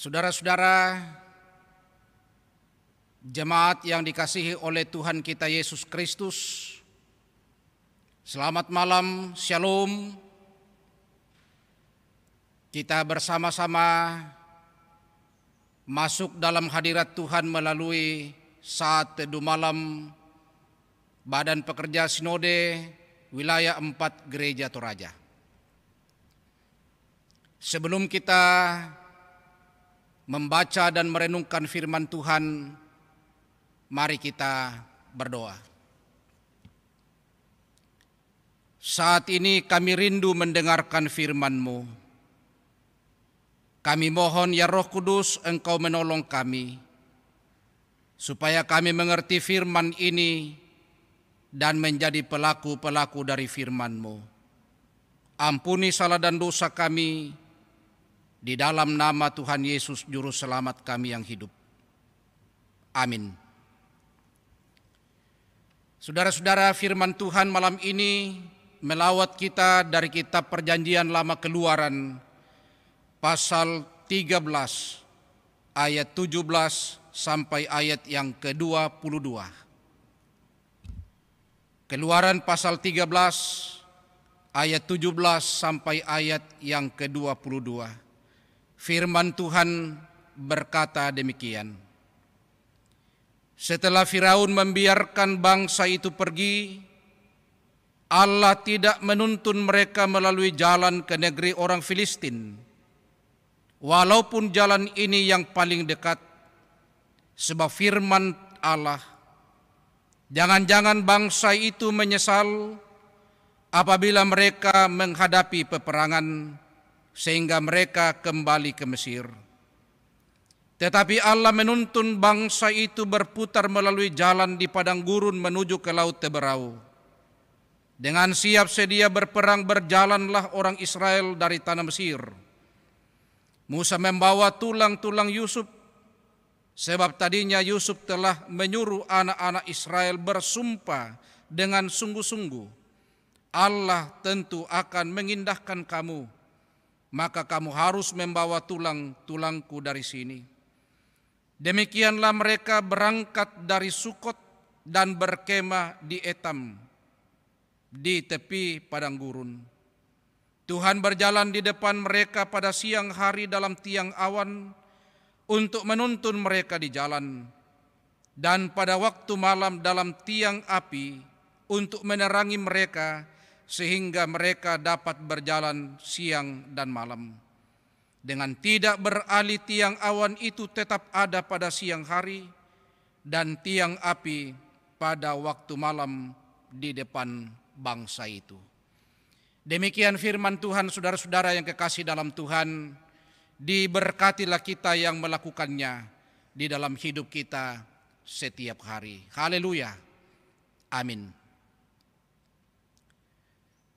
Saudara-saudara, jemaat yang dikasihi oleh Tuhan kita Yesus Kristus, selamat malam, shalom. Kita bersama-sama masuk dalam hadirat Tuhan melalui saat teduh malam Badan Pekerja Sinode Wilayah 4 Gereja Toraja. Sebelum kita membaca dan merenungkan firman Tuhan, mari kita berdoa. Saat ini kami rindu mendengarkan firman-Mu. Kami mohon ya Roh Kudus, Engkau menolong kami, supaya kami mengerti firman ini dan menjadi pelaku-pelaku dari firman-Mu. Ampuni salah dan dosa kami, di dalam nama Tuhan Yesus Juru Selamat kami yang hidup. Amin. Saudara-saudara, firman Tuhan malam ini melawat kita dari kitab Perjanjian Lama Keluaran pasal 13 ayat 17 sampai ayat yang ke-22. Keluaran pasal 13 ayat 17 sampai ayat yang ke-22. Firman Tuhan berkata demikian. Setelah Firaun membiarkan bangsa itu pergi, Allah tidak menuntun mereka melalui jalan ke negeri orang Filistin, walaupun jalan ini yang paling dekat, sebab firman Allah, jangan-jangan bangsa itu menyesal apabila mereka menghadapi peperangan, sehingga mereka kembali ke Mesir. Tetapi Allah menuntun bangsa itu berputar melalui jalan di padang gurun menuju ke Laut Teberau. Dengan siap sedia berperang berjalanlah orang Israel dari tanah Mesir. Musa membawa tulang-tulang Yusuf, sebab tadinya Yusuf telah menyuruh anak-anak Israel bersumpah dengan sungguh-sungguh, Allah tentu akan mengindahkan kamu, maka kamu harus membawa tulang-tulangku dari sini. Demikianlah mereka berangkat dari Sukot dan berkemah di Etam, di tepi padang gurun. Tuhan berjalan di depan mereka pada siang hari dalam tiang awan untuk menuntun mereka di jalan, dan pada waktu malam dalam tiang api untuk menerangi mereka, sehingga mereka dapat berjalan siang dan malam. Dengan tidak beralih tiang awan itu tetap ada pada siang hari, dan tiang api pada waktu malam di depan bangsa itu. Demikian firman Tuhan, saudara-saudara yang kekasih dalam Tuhan. Diberkatilah kita yang melakukannya di dalam hidup kita setiap hari. Haleluya. Amin.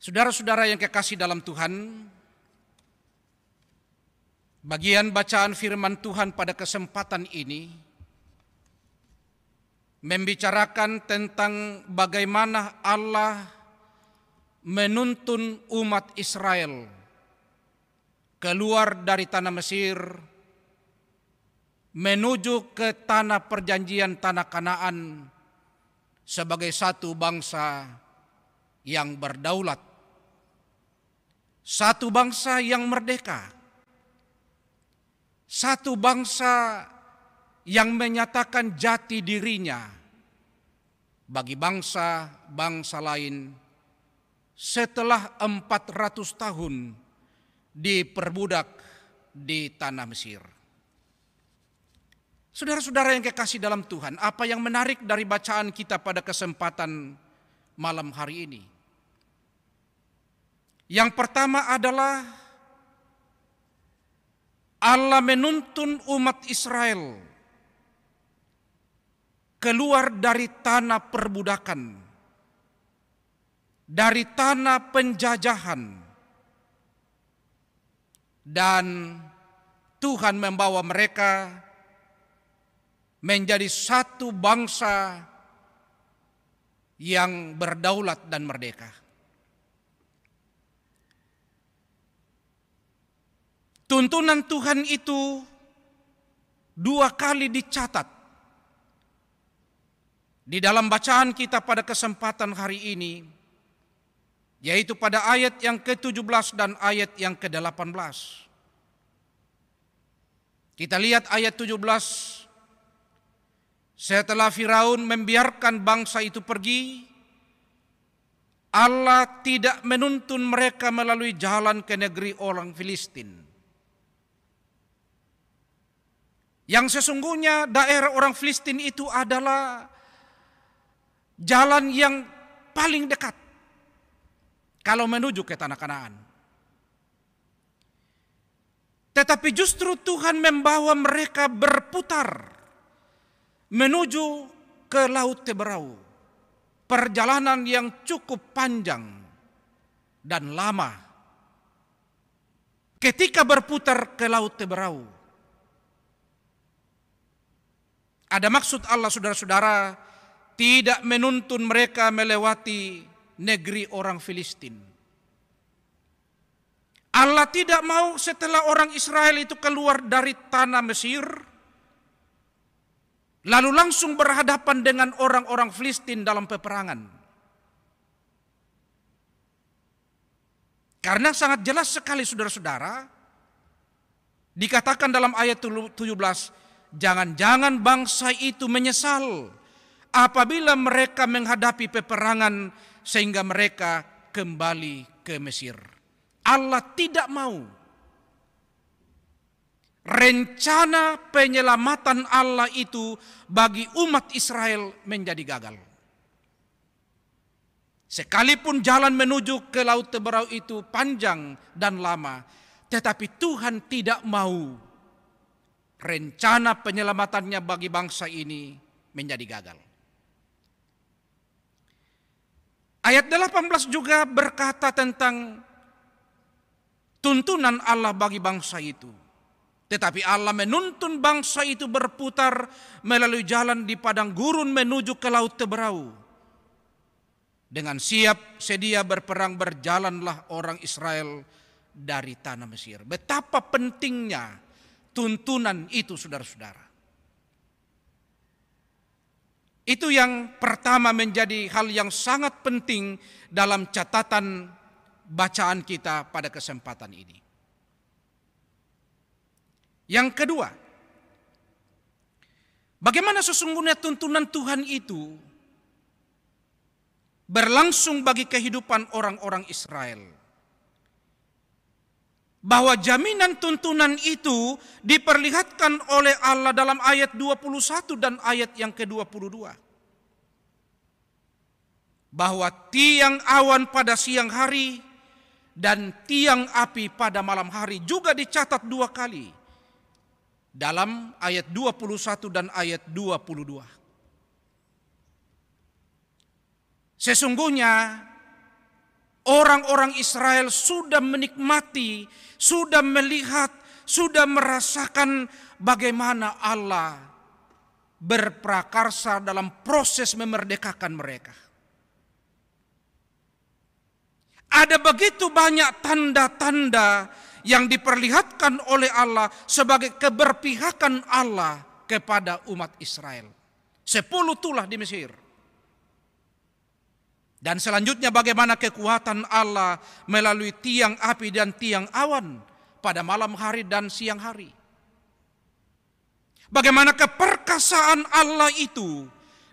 Saudara-saudara yang kekasih dalam Tuhan, bagian bacaan firman Tuhan pada kesempatan ini membicarakan tentang bagaimana Allah menuntun umat Israel keluar dari tanah Mesir menuju ke tanah perjanjian, tanah Kanaan, sebagai satu bangsa yang berdaulat, satu bangsa yang merdeka, satu bangsa yang menyatakan jati dirinya bagi bangsa-bangsa lain setelah 400 tahun diperbudak di tanah Mesir. Saudara-saudara yang kekasih dalam Tuhan, apa yang menarik dari bacaan kita pada kesempatan malam hari ini? Yang pertama adalah Allah menuntun umat Israel keluar dari tanah perbudakan, dari tanah penjajahan, dan Tuhan membawa mereka menjadi satu bangsa yang berdaulat dan merdeka. Tuntunan Tuhan itu dua kali dicatat di dalam bacaan kita pada kesempatan hari ini, yaitu pada ayat yang ke-17 dan ayat yang ke-18. Kita lihat ayat 17. Setelah Firaun membiarkan bangsa itu pergi, Allah tidak menuntun mereka melalui jalan ke negeri orang Filistin. Yang sesungguhnya daerah orang Filistin itu adalah jalan yang paling dekat kalau menuju ke tanah Kanaan. Tetapi justru Tuhan membawa mereka berputar menuju ke Laut Teberau. Perjalanan yang cukup panjang dan lama. Ketika berputar ke Laut Teberau, ada maksud Allah, saudara-saudara, tidak menuntun mereka melewati negeri orang Filistin. Allah tidak mau setelah orang Israel itu keluar dari tanah Mesir, lalu langsung berhadapan dengan orang-orang Filistin dalam peperangan. Karena sangat jelas sekali, saudara-saudara, dikatakan dalam ayat 17, jangan-jangan bangsa itu menyesal apabila mereka menghadapi peperangan sehingga mereka kembali ke Mesir. Allah tidak mau rencana penyelamatan Allah itu bagi umat Israel menjadi gagal. Sekalipun jalan menuju ke Laut Teberau itu panjang dan lama, tetapi Tuhan tidak mau rencana penyelamatannya bagi bangsa ini menjadi gagal. Ayat 18 juga berkata tentang tuntunan Allah bagi bangsa itu. Tetapi Allah menuntun bangsa itu berputar melalui jalan di padang gurun menuju ke Laut Teberau. Dengan siap sedia berperang berjalanlah orang Israel dari tanah Mesir. Betapa pentingnya tuntunan itu, saudara-saudara. Itu yang pertama menjadi hal yang sangat penting dalam catatan bacaan kita pada kesempatan ini. Yang kedua, bagaimana sesungguhnya tuntunan Tuhan itu berlangsung bagi kehidupan orang-orang Israel. Bahwa jaminan tuntunan itu diperlihatkan oleh Allah dalam ayat 21 dan ayat yang ke-22. Bahwa tiang awan pada siang hari dan tiang api pada malam hari juga dicatat dua kali dalam ayat 21 dan ayat 22. Sesungguhnya orang-orang Israel sudah menikmati, sudah melihat, sudah merasakan bagaimana Allah berprakarsa dalam proses memerdekakan mereka. Ada begitu banyak tanda-tanda yang diperlihatkan oleh Allah sebagai keberpihakan Allah kepada umat Israel. 10 tulah di Mesir. Dan selanjutnya bagaimana kekuatan Allah melalui tiang api dan tiang awan pada malam hari dan siang hari. Bagaimana keperkasaan Allah itu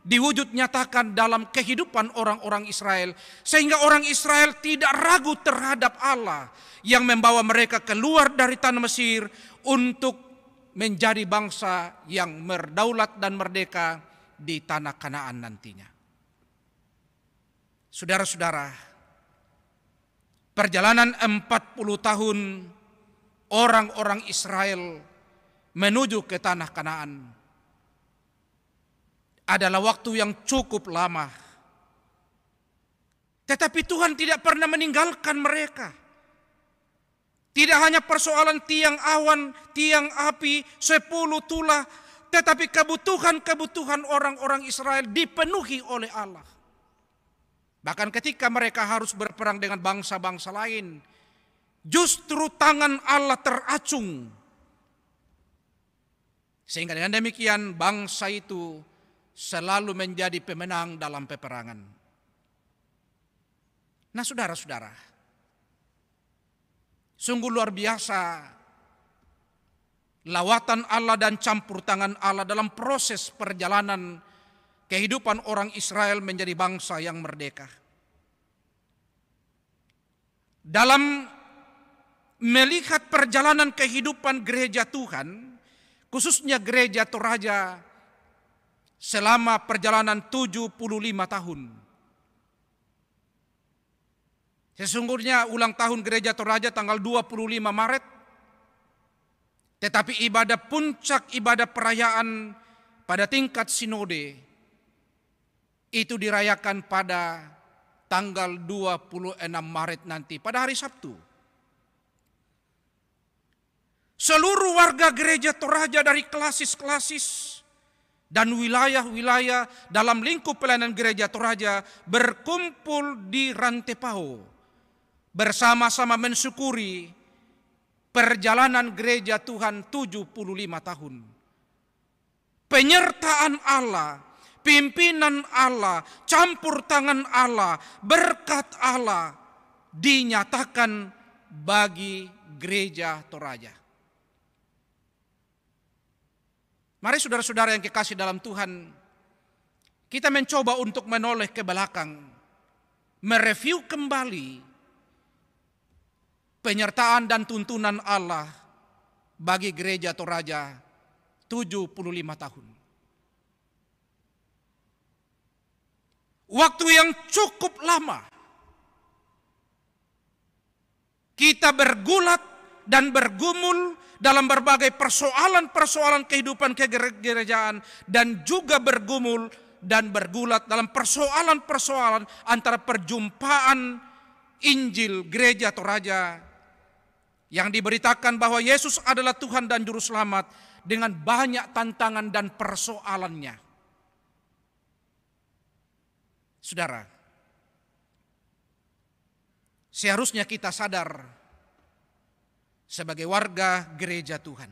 diwujud nyatakan dalam kehidupan orang-orang Israel. Sehingga orang Israel tidak ragu terhadap Allah yang membawa mereka keluar dari tanah Mesir untuk menjadi bangsa yang berdaulat dan merdeka di tanah Kanaan nantinya. Saudara-saudara, perjalanan 40 tahun orang-orang Israel menuju ke tanah Kanaan adalah waktu yang cukup lama. Tetapi Tuhan tidak pernah meninggalkan mereka. Tidak hanya persoalan tiang awan, tiang api, 10 tulah, tetapi kebutuhan-kebutuhan orang-orang Israel dipenuhi oleh Allah. Bahkan ketika mereka harus berperang dengan bangsa-bangsa lain, justru tangan Allah teracung. Sehingga dengan demikian bangsa itu selalu menjadi pemenang dalam peperangan. Nah saudara-saudara, sungguh luar biasa lawatan Allah dan campur tangan Allah dalam proses perjalanan kehidupan orang Israel menjadi bangsa yang merdeka. Dalam melihat perjalanan kehidupan gereja Tuhan, khususnya gereja Toraja selama perjalanan 75 tahun. Sesungguhnya ulang tahun gereja Toraja tanggal 25 Maret, tetapi ibadah puncak ibadah perayaan pada tingkat sinode itu dirayakan pada tanggal 26 Maret nanti, pada hari Sabtu. Seluruh warga gereja Toraja dari klasis-klasis dan wilayah-wilayah dalam lingkup pelayanan gereja Toraja berkumpul di Rantepao, bersama-sama mensyukuri perjalanan gereja Tuhan 75 tahun. Penyertaan Allah, pimpinan Allah, campur tangan Allah, berkat Allah dinyatakan bagi gereja Toraja. Mari saudara-saudara yang kekasih dalam Tuhan, kita mencoba untuk menoleh ke belakang, mereview kembali penyertaan dan tuntunan Allah bagi gereja Toraja 75 tahun. Waktu yang cukup lama kita bergulat dan bergumul dalam berbagai persoalan-persoalan kehidupan kegerejaan dan juga bergumul dan bergulat dalam persoalan-persoalan antara perjumpaan Injil gereja Toraja yang diberitakan bahwa Yesus adalah Tuhan dan Juru Selamat dengan banyak tantangan dan persoalannya. Saudara, seharusnya kita sadar sebagai warga gereja Tuhan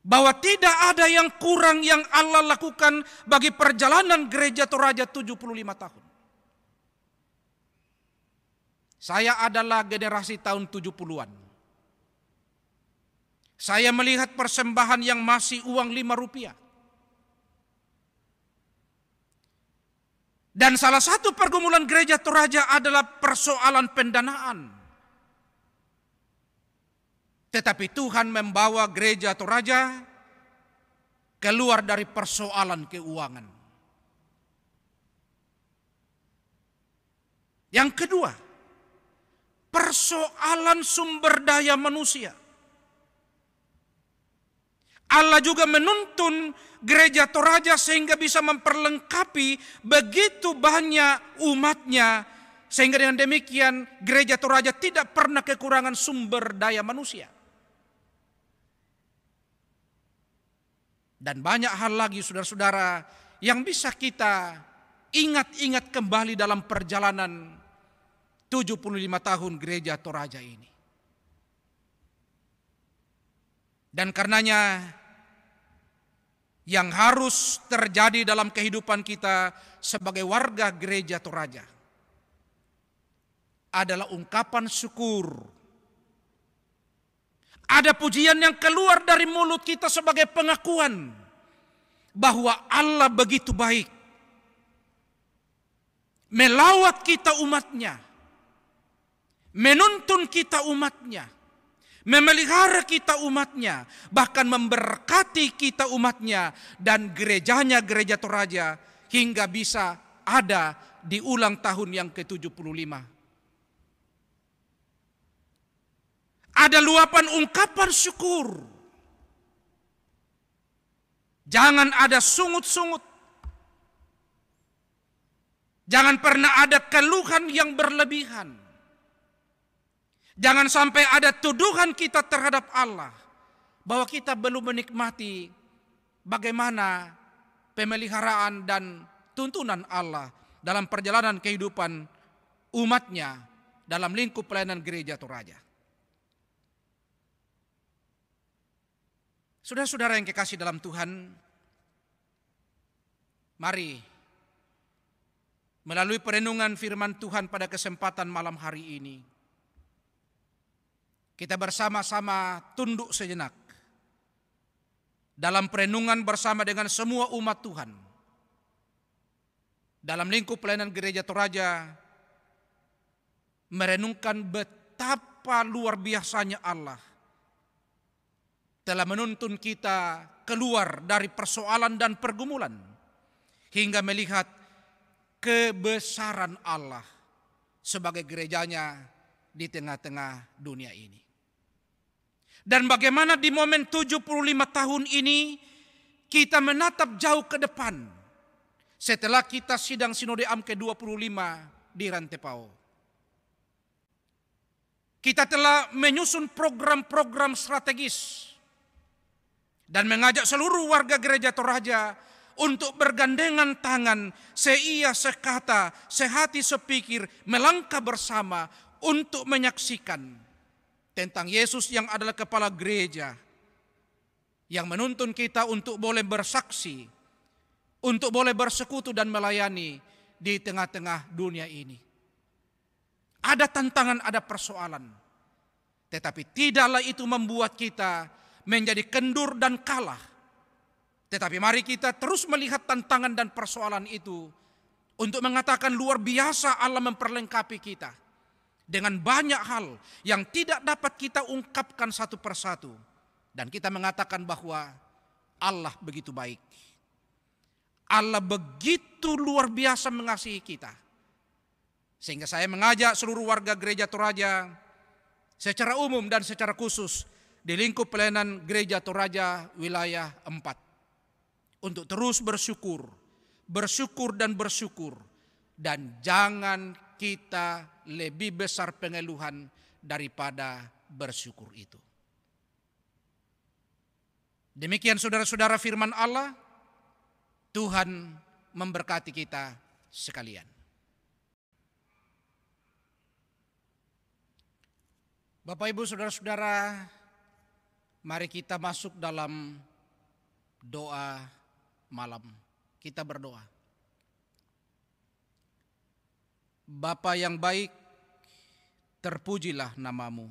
bahwa tidak ada yang kurang yang Allah lakukan bagi perjalanan gereja Toraja 75 tahun. Saya adalah generasi tahun 70-an. Saya melihat persembahan yang masih uang 5 rupiah. Dan salah satu pergumulan gereja Toraja adalah persoalan pendanaan. Tetapi Tuhan membawa gereja Toraja keluar dari persoalan keuangan. Yang kedua, persoalan sumber daya manusia. Allah juga menuntun gereja Toraja sehingga bisa memperlengkapi begitu banyak umatnya, sehingga dengan demikian gereja Toraja tidak pernah kekurangan sumber daya manusia. Dan banyak hal lagi saudara-saudara yang bisa kita ingat-ingat kembali dalam perjalanan 75 tahun gereja Toraja ini. Dan karenanya yang harus terjadi dalam kehidupan kita sebagai warga gereja Toraja adalah ungkapan syukur. Ada pujian yang keluar dari mulut kita sebagai pengakuan bahwa Allah begitu baik, melawat kita umatnya, menuntun kita umatnya, memelihara kita umatnya, bahkan memberkati kita umatnya dan gerejanya gereja Toraja hingga bisa ada di ulang tahun yang ke-75. Ada luapan ungkapan syukur. Jangan ada sungut-sungut. Jangan pernah ada keluhan yang berlebihan. Jangan sampai ada tuduhan kita terhadap Allah bahwa kita belum menikmati bagaimana pemeliharaan dan tuntunan Allah dalam perjalanan kehidupan umatnya dalam lingkup pelayanan gereja Toraja. Saudara-saudara yang kekasih dalam Tuhan, mari melalui perenungan firman Tuhan pada kesempatan malam hari ini, kita bersama-sama tunduk sejenak dalam perenungan bersama dengan semua umat Tuhan. Dalam lingkup pelayanan Gereja Toraja, merenungkan betapa luar biasanya Allah telah menuntun kita keluar dari persoalan dan pergumulan, hingga melihat kebesaran Allah sebagai gerejanya di tengah-tengah dunia ini. Dan bagaimana di momen 75 tahun ini kita menatap jauh ke depan setelah kita sidang Sinode AM ke-25 di Rantepao. Kita telah menyusun program-program strategis dan mengajak seluruh warga Gereja Toraja untuk bergandengan tangan, seia sekata, sehati sepikir, melangkah bersama untuk menyaksikan tentang Yesus yang adalah kepala gereja, yang menuntun kita untuk boleh bersaksi, untuk boleh bersekutu dan melayani di tengah-tengah dunia ini. Ada tantangan, ada persoalan, tetapi tidaklah itu membuat kita menjadi kendur dan kalah. Tetapi mari kita terus melihat tantangan dan persoalan itu untuk mengatakan luar biasa Allah memperlengkapi kita dengan banyak hal yang tidak dapat kita ungkapkan satu persatu. Dan kita mengatakan bahwa Allah begitu baik. Allah begitu luar biasa mengasihi kita. Sehingga saya mengajak seluruh warga Gereja Toraja secara umum dan secara khusus di lingkup pelayanan Gereja Toraja wilayah 4 untuk terus bersyukur dan jangan kita lebih besar pengeluhan daripada bersyukur itu. Demikian saudara-saudara firman Allah. Tuhan memberkati kita sekalian. Bapak Ibu saudara-saudara, mari kita masuk dalam doa malam. Kita berdoa. Bapa yang baik, terpujilah namamu.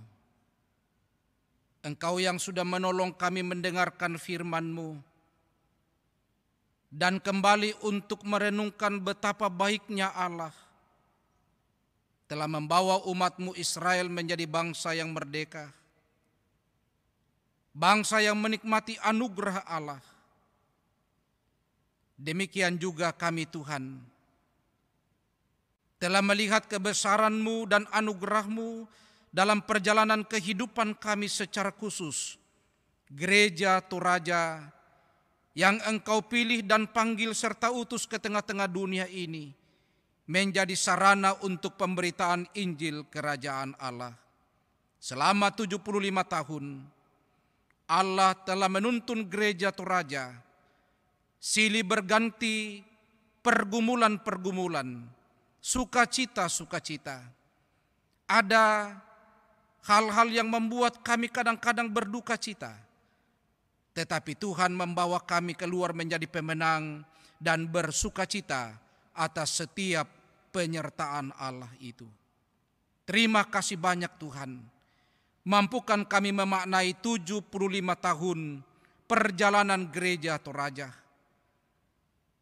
Engkau yang sudah menolong kami mendengarkan firman-Mu dan kembali untuk merenungkan betapa baiknya Allah telah membawa umat-Mu Israel menjadi bangsa yang merdeka, bangsa yang menikmati anugerah Allah. Demikian juga kami Tuhan, telah melihat kebesaran-Mu dan anugerah-Mu dalam perjalanan kehidupan kami secara khusus, Gereja Toraja yang Engkau pilih dan panggil serta utus ke tengah-tengah dunia ini, menjadi sarana untuk pemberitaan Injil Kerajaan Allah. Selama 75 tahun, Allah telah menuntun Gereja Toraja, silih berganti pergumulan-pergumulan, sukacita-sukacita. Ada hal-hal yang membuat kami kadang-kadang berduka cita, tetapi Tuhan membawa kami keluar menjadi pemenang dan bersukacita atas setiap penyertaan Allah itu. Terima kasih banyak Tuhan. Mampukan kami memaknai 75 tahun perjalanan Gereja Toraja.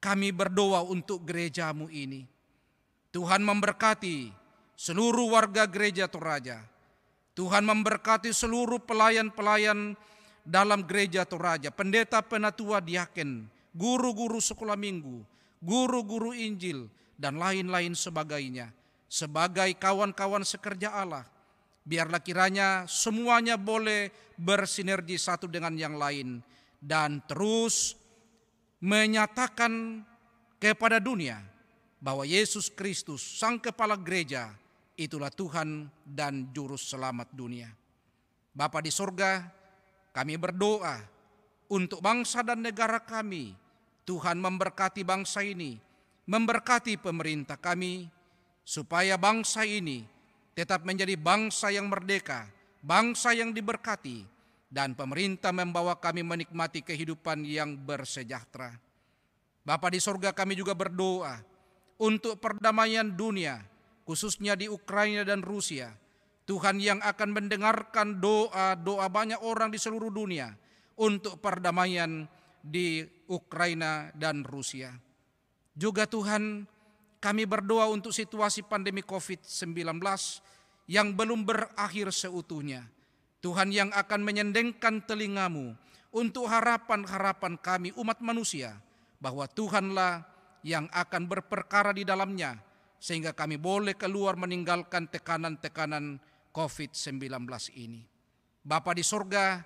Kami berdoa untuk gereja-Mu ini. Tuhan memberkati seluruh warga Gereja Toraja. Tuhan memberkati seluruh pelayan-pelayan dalam Gereja Toraja, pendeta, penatua, diaken, guru-guru sekolah minggu, guru-guru Injil, dan lain-lain sebagainya. Sebagai kawan-kawan sekerja Allah, biarlah kiranya semuanya boleh bersinergi satu dengan yang lain dan terus menyatakan kepada dunia bahwa Yesus Kristus, Sang Kepala Gereja, itulah Tuhan dan Juru Selamat dunia. Bapa di sorga, kami berdoa untuk bangsa dan negara kami. Tuhan memberkati bangsa ini, memberkati pemerintah kami, supaya bangsa ini tetap menjadi bangsa yang merdeka, bangsa yang diberkati, dan pemerintah membawa kami menikmati kehidupan yang bersejahtera. Bapa di sorga, kami juga berdoa untuk perdamaian dunia, khususnya di Ukraina dan Rusia. Tuhan yang akan mendengarkan doa-doa banyak orang di seluruh dunia untuk perdamaian di Ukraina dan Rusia. Juga Tuhan, kami berdoa untuk situasi pandemi COVID-19 yang belum berakhir seutuhnya. Tuhan yang akan menyendengkan telingamu untuk harapan-harapan kami umat manusia, bahwa Tuhanlah yang akan berperkara di dalamnya, sehingga kami boleh keluar meninggalkan tekanan-tekanan COVID-19 ini. Bapa di sorga,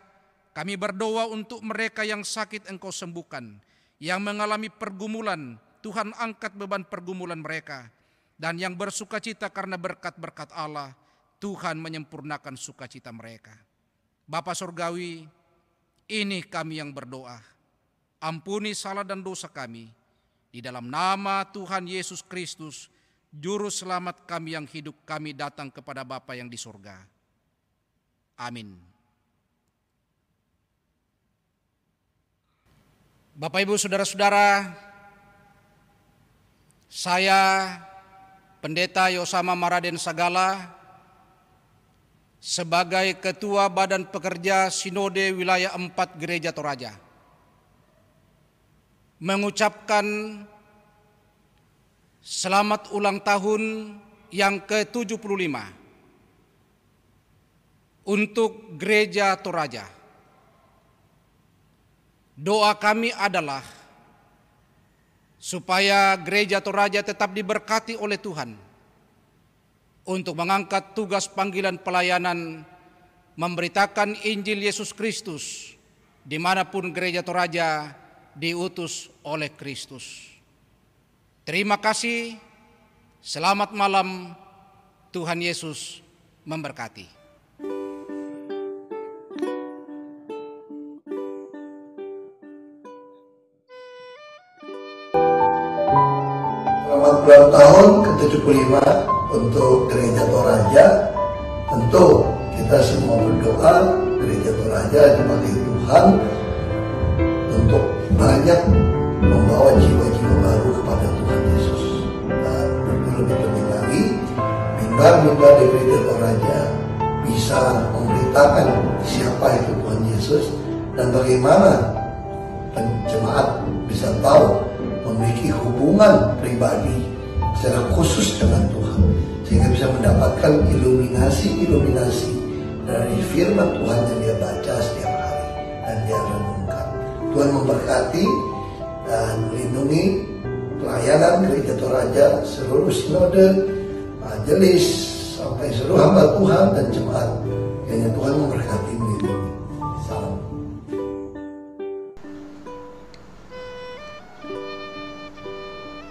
kami berdoa untuk mereka yang sakit Engkau sembuhkan, yang mengalami pergumulan, Tuhan angkat beban pergumulan mereka, dan yang bersukacita karena berkat-berkat Allah, Tuhan menyempurnakan sukacita mereka. Bapa Surgawi, ini kami yang berdoa. Ampuni salah dan dosa kami. Di dalam nama Tuhan Yesus Kristus, Juru Selamat kami yang hidup, kami datang kepada Bapa yang di surga. Amin. Bapak, Ibu, Saudara-saudara, saya Pendeta Yosama Maraden Sagala sebagai Ketua Badan Pekerja Sinode Wilayah 4 Gereja Toraja mengucapkan selamat ulang tahun yang ke-75 untuk Gereja Toraja. Doa kami adalah supaya Gereja Toraja tetap diberkati oleh Tuhan untuk mengangkat tugas panggilan pelayanan memberitakan Injil Yesus Kristus dimanapun Gereja Toraja diutus oleh Kristus. Terima kasih, selamat malam, Tuhan Yesus memberkati. Selamat ulang tahun ke-75 untuk Gereja Toraja. Tentu kita semua berdoa Gereja Toraja dipakai Tuhan untuk banyak membawa jiwa-jiwa baru kepada Tuhan Yesus. Dan lebih penting lagi, mimbar-mimbar di Gereja Toraja bisa memberitakan siapa itu Tuhan Yesus dan bagaimana jemaat bisa tahu memiliki hubungan pribadi secara khusus dengan Tuhan, sehingga bisa mendapatkan iluminasi dari firman Tuhan yang dia baca setiap hari dan dia renungkan. Tuhan memberkati dan melindungi pelayanan Gereja Toraja, seluruh sinode, majelis, sampai seluruh hamba Tuhan dan jemaat. Kiranya Tuhan memberkati melindungi. Salam.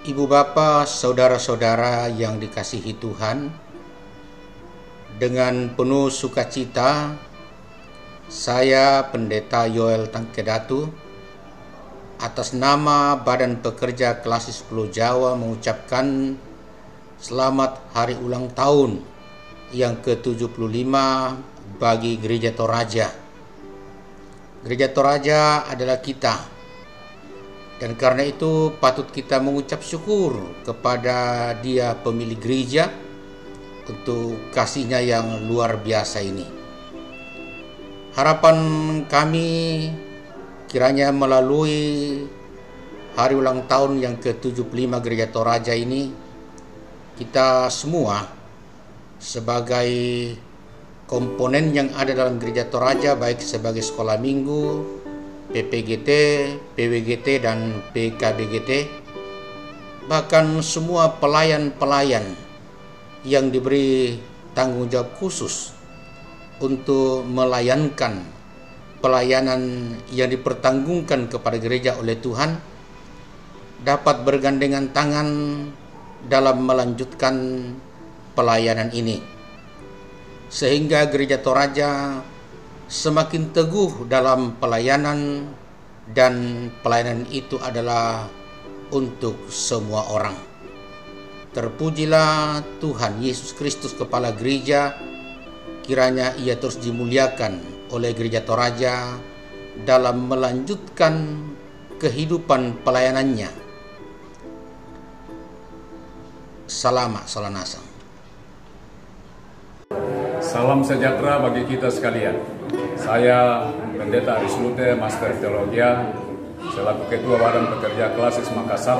Ibu Bapa, saudara-saudara yang dikasihi Tuhan, dengan penuh sukacita, saya Pendeta Yoel Tangkedatu, atas nama Badan Pekerja Klasis Pulau Jawa mengucapkan selamat hari ulang tahun yang ke-75 bagi Gereja Toraja. Gereja Toraja adalah kita. Dan karena itu patut kita mengucap syukur kepada Dia pemilik gereja untuk kasih-Nya yang luar biasa ini. Harapan kami kiranya melalui hari ulang tahun yang ke-75 Gereja Toraja ini, kita semua sebagai komponen yang ada dalam Gereja Toraja, baik sebagai sekolah minggu, PPGT, PWGT, dan PKBGT, bahkan semua pelayan-pelayan yang diberi tanggung jawab khusus untuk melayankan pelayanan yang dipertanggungkan kepada gereja oleh Tuhan, dapat bergandengan tangan dalam melanjutkan pelayanan ini, sehingga Gereja Toraja semakin teguh dalam pelayanan, dan pelayanan itu adalah untuk semua orang. Terpujilah Tuhan Yesus Kristus, Kepala Gereja, kiranya Ia terus dimuliakan oleh Gereja Toraja dalam melanjutkan kehidupan pelayanannya. Salama Solanasang. Salam sejahtera bagi kita sekalian. Saya Pendeta Aris Lute, Master Teologia, selaku Ketua Badan Pekerja Klasis Makassar,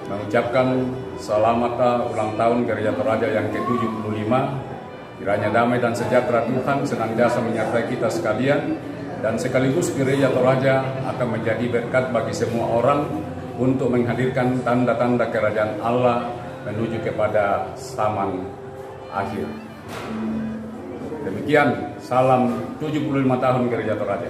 mengucapkan selamat ulang tahun Gereja Toraja yang ke-75. Kiranya damai dan sejahtera Tuhan senantiasa menyertai kita sekalian, dan sekaligus Gereja Toraja akan menjadi berkat bagi semua orang untuk menghadirkan tanda-tanda kerajaan Allah menuju kepada zaman akhir. Demikian, salam 75 tahun Gereja Toraja.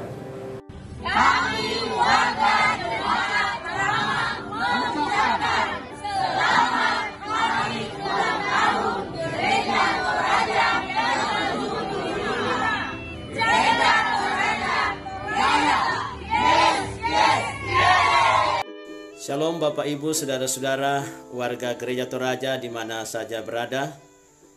Kami warga Jemaat Rahmat mengucapkan selamat hari ulang tahun Gereja Toraja ke-75. Gereja Toraja Raya. Yes, yes, yes. Shalom Bapak Ibu, saudara-saudara, warga Gereja Toraja di mana saja berada.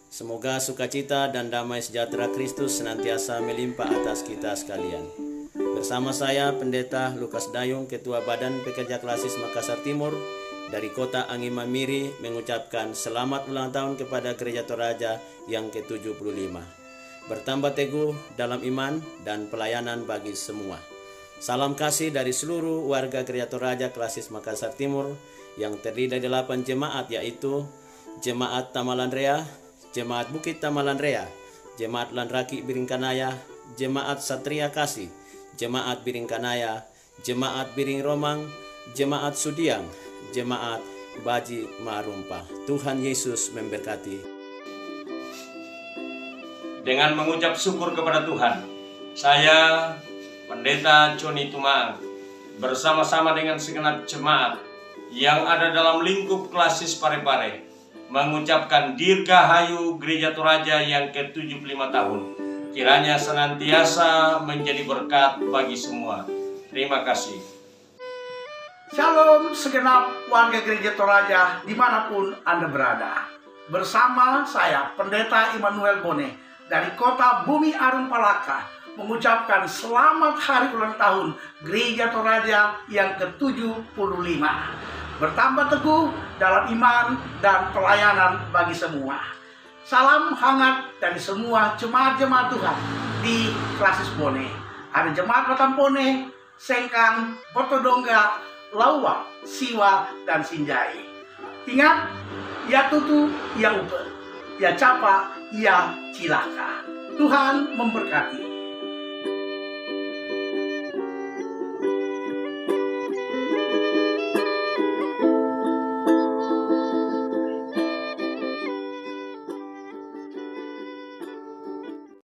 Semoga sukacita dan damai sejahtera Kristus senantiasa melimpah atas kita sekalian. Bersama saya Pendeta Lukas Dayung, Ketua Badan Pekerja Klasis Makassar Timur dari Kota Angin Mamiri, mengucapkan selamat ulang tahun kepada Gereja Toraja yang ke-75. Bertambah teguh dalam iman dan pelayanan bagi semua. Salam kasih dari seluruh warga Gereja Toraja Klasis Makassar Timur yang terdiri dari 8 jemaat, yaitu Jemaat Tamalan Rea, Jemaat Bukit Tamalan Rea, Jemaat Lanraki Biringkanaya, Jemaat Satria Kasih, Jemaat Biringkanaya, Jemaat Biring Romang, Jemaat Sudiang, Jemaat Baji Marumpah. Tuhan Yesus memberkati. Dengan mengucap syukur kepada Tuhan, saya Pendeta Joni Tumaang bersama-sama dengan segenap jemaat yang ada dalam lingkup Klasis Parepare mengucapkan Dirgahayu Gereja Toraja yang ke-75 tahun. Kiranya senantiasa menjadi berkat bagi semua. Terima kasih. Shalom segenap warga Gereja Toraja dimanapun Anda berada. Bersama saya Pendeta Immanuel Bone dari Kota Bumi Arum Palaka mengucapkan selamat hari ulang tahun Gereja Toraja yang ke-75. Bertambah teguh dalam iman dan pelayanan bagi semua. Salam hangat dari semua jemaat-jemaat Tuhan di Klasis Bone. Ada jemaat Batampone, Sengkang, Botodongga, Lawa, Siwa, dan Sinjai. Ingat, ya tutu, ya upe, ya capa, ya cilaka. Tuhan memberkati.